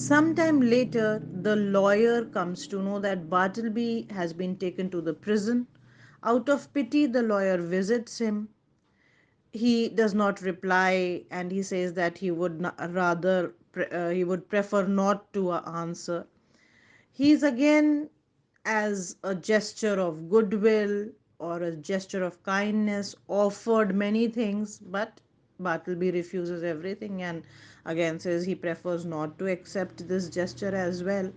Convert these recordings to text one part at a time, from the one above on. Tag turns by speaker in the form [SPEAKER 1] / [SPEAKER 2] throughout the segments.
[SPEAKER 1] Sometime later, the lawyer comes to know that Bartleby has been taken to the prison. Out of pity, the lawyer visits him. He does not reply, and he says that he would he would prefer not to answer. He is again, as a gesture of goodwill or a gesture of kindness, offered many things, but Bartleby refuses everything and again says he prefers not to accept this gesture as well.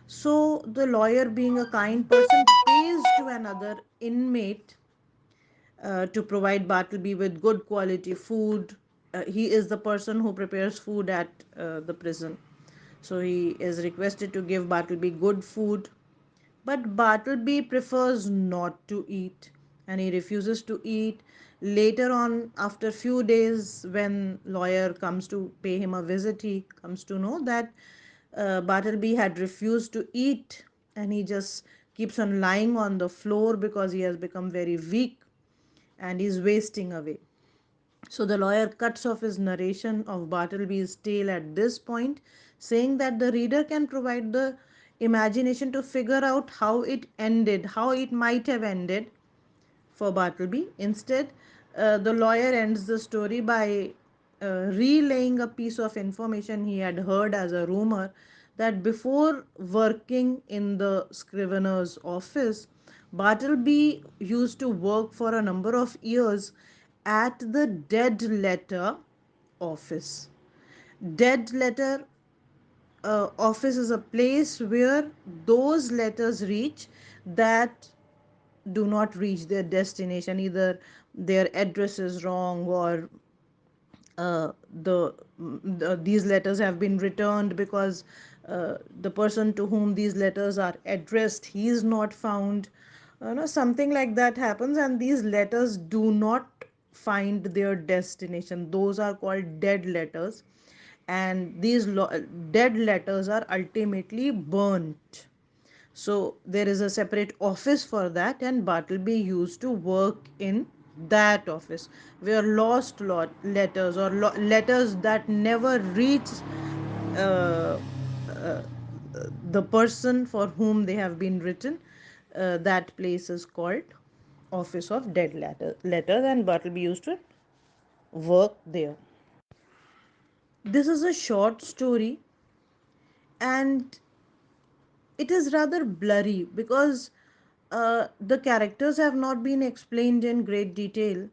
[SPEAKER 1] So the lawyer, being a kind person, pays to another inmate to provide Bartleby with good quality food. He is the person who prepares food at the prison. So he is requested to give Bartleby good food. But Bartleby prefers not to eat and he refuses to eat. Later on, after few days, when lawyer comes to pay him a visit, he comes to know that Bartleby had refused to eat and he just keeps on lying on the floor because he has become very weak and is wasting away. So the lawyer cuts off his narration of Bartleby's tale at this point, saying that the reader can provide the imagination to figure out how it ended, how it might have ended for Bartleby. Instead, the lawyer ends the story by relaying a piece of information he had heard as a rumor that before working in the Scrivener's office, Bartleby used to work for a number of years at the dead letter office. Dead letter office is a place where those letters reach that do not reach their destination. Either their address is wrong or these letters have been returned because the person to whom these letters are addressed, he is not found. Something like that happens and these letters do not find their destination. Those are called dead letters, and these dead letters are ultimately burnt. So there is a separate office for that, and Bartleby used to work in that office where lost letters or letters that never reach uh, uh, the person for whom they have been written. That place is called Office of Dead Letters, and Bartleby used to work there. This is a short story, and it is rather blurry because the characters have not been explained in great detail,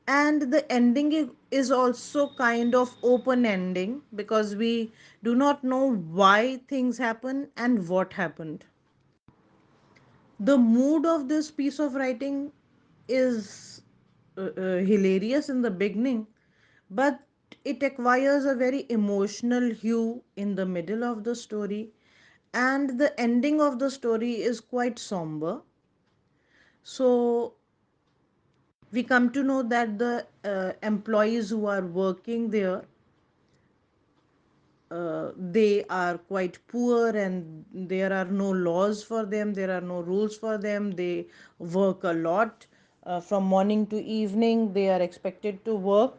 [SPEAKER 1] and the ending is also kind of open ending because we do not know why things happen and what happened. The mood of this piece of writing is hilarious in the beginning, but it acquires a very emotional hue in the middle of the story, and the ending of the story is quite somber. So we come to know that the employees who are working there, they are quite poor and there are no laws for them, there are no rules for them. They work a lot, from morning to evening they are expected to work,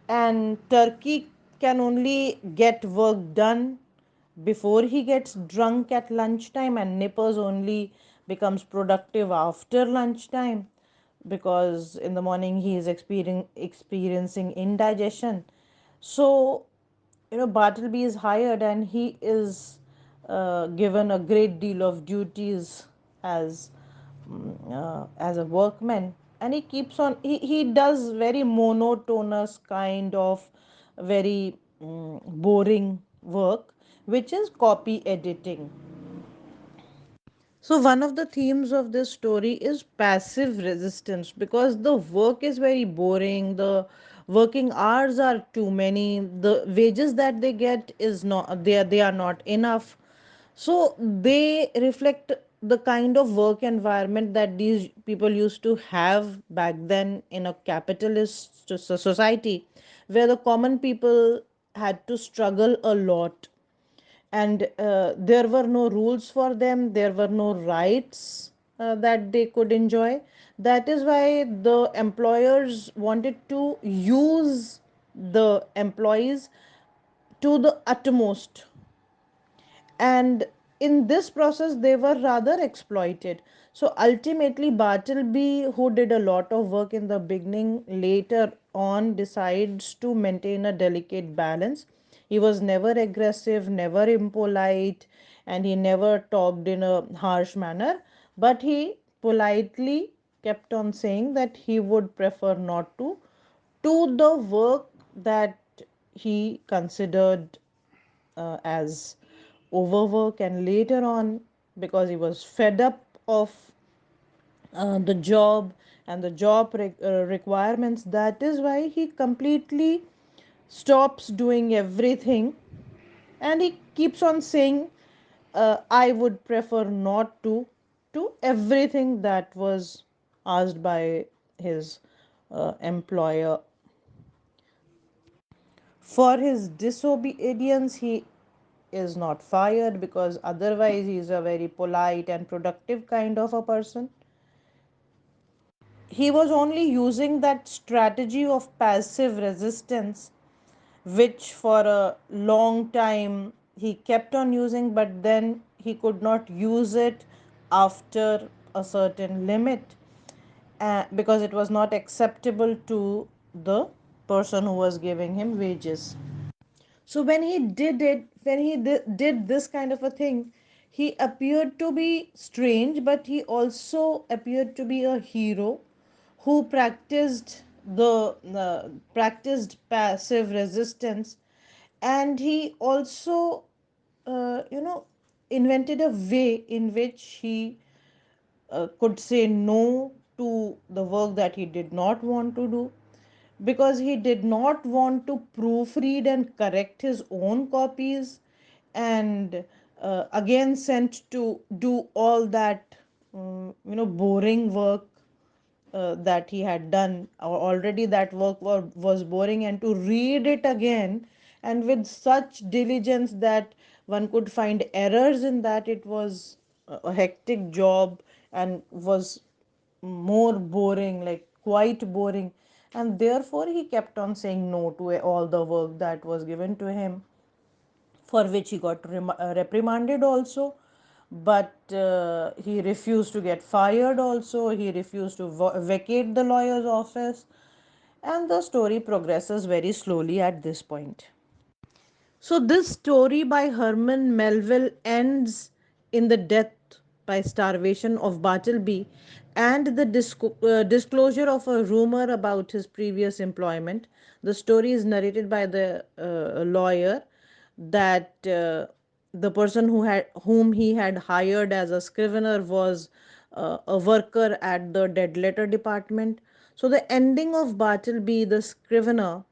[SPEAKER 1] and Turkey can only get work done before he gets drunk at lunchtime, and Nippers only becomes productive after lunchtime because in the morning he is experiencing indigestion. So Bartleby is hired and he is given a great deal of duties as as a workman, and he keeps on he does very monotonous kind of very boring work, which is copy editing. So one of the themes of this story is passive resistance because the work is very boring, the working hours are too many, the wages that they get is not they are not enough. So they reflect the kind of work environment that these people used to have back then in a capitalist society, where the common people had to struggle a lot, and there were no rules for them, there were no rights that they could enjoy. That is why the employers wanted to use the employees to the utmost. And in this process they were rather exploited. So ultimately Bartleby, who did a lot of work in the beginning, later on decides to maintain a delicate balance. He was never aggressive, never impolite, and he never talked in a harsh manner, but he politely kept on saying that he would prefer not to do the work that he considered as overwork. And later on, because he was fed up of the job and the job requirements, that is why he completely stops doing everything, and he keeps on saying, I would prefer not to do everything that was asked by his employer. For his disobedience, he is not fired, because otherwise he is a very polite and productive kind of a person. He was only using that strategy of passive resistance, which for a long time he kept on using, but then he could not use it after a certain limit, because it was not acceptable to the person who was giving him wages. So when he did it, when he did this kind of a thing, he appeared to be strange, but he also appeared to be a hero who practiced passive resistance. And he also, invented a way in which he could say no to the work that he did not want to do, because he did not want to proofread and correct his own copies, and again sent to do all that boring work that he had done, or already that work was boring, and to read it again, and with such diligence that one could find errors in that, it was a hectic job and was more boring, like quite boring. And therefore he kept on saying no to all the work that was given to him, for which he got reprimanded also. But he refused to get fired also, he refused to vacate the lawyer's office. And the story progresses very slowly at this point. So, this story by Herman Melville ends in the death by starvation of Bartleby and the disclosure of a rumor about his previous employment. The story is narrated by the lawyer, that the person whom he had hired as a scrivener was a worker at the dead letter department. So the ending of Bartleby the scrivener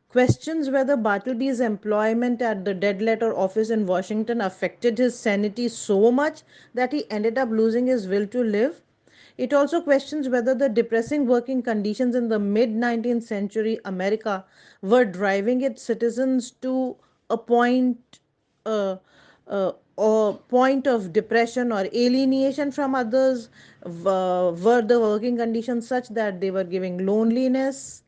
[SPEAKER 1] questions whether Bartleby's employment at the dead letter office in Washington affected his sanity so much that he ended up losing his will to live. It also questions whether the depressing working conditions in the mid 19th century America were driving its citizens to a uh, point of depression or alienation from others. Were the working conditions such that they were giving loneliness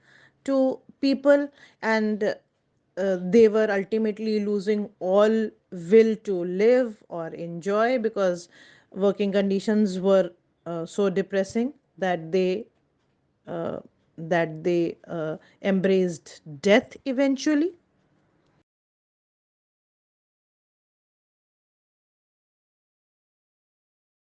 [SPEAKER 1] to people, and they were ultimately losing all will to live or enjoy, because working conditions were so depressing that they embraced death eventually.